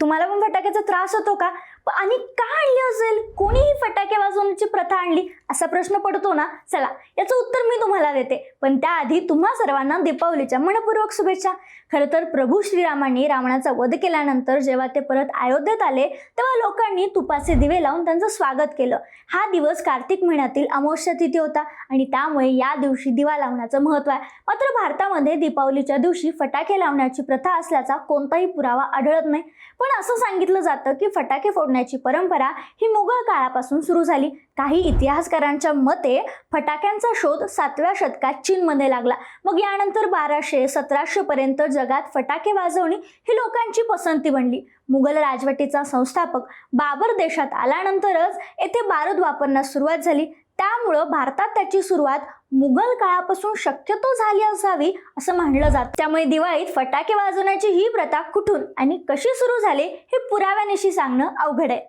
तुम्हाला पण फटाक्याचा त्रास होतो का? आणि का आणली असेल? कोणीही फटाके वाजवण्याची प्रथा आणली असा प्रश्न पडतो ना. चला याचं उत्तर मी तुम्हाला देते, पण त्याआधी तुम्हा सर्वांना दीपावलीच्या मनपूर्वक शुभेच्छा. खरं तर प्रभू श्रीरामांनी रावणाचा वध केल्यानंतर जेव्हा ते परत अयोध्येत आले तेव्हा लोकांनी तुपाचे दिवे लावून त्यांचं स्वागत केलं. हा दिवस कार्तिक महिन्यातील अमावस्या तिथी होता आणि त्यामुळे या दिवशी दिवा लावण्याचं महत्त्व आहे. मात्र भारतामध्ये दीपावलीच्या दिवशी फटाके लावण्याची प्रथा असल्याचा कोणताही पुरावा आढळत नाही. पण असं सांगितलं जातं की फटाके फोडण्याची परंपरा ही मुघल काळापासून सुरू झाली. काही इतिहासकारांच्या मते फटाक्यांचा शोध 7व्या शतकात चीनमध्ये लागला. मग यानंतर 1200-1700 पर्यंत जगात फटाके वाजवणे ही लोकांची पसंती बनली. मुघल राजवटीचा संस्थापक बाबर देशात आल्यानंतरच येथे बारूद वापरण्यास सुरुवात झाली. त्यामुळं भारतात त्याची सुरुवात मुघल काळापासून शक्यतो झाली असावी असं मानलं जातं. त्यामुळे दिवाळीत फटाके वाजवण्याची ही प्रथा कुठून आणि कशी सुरू झाली हे पुराव्यानिशी सांगणं अवघड आहे.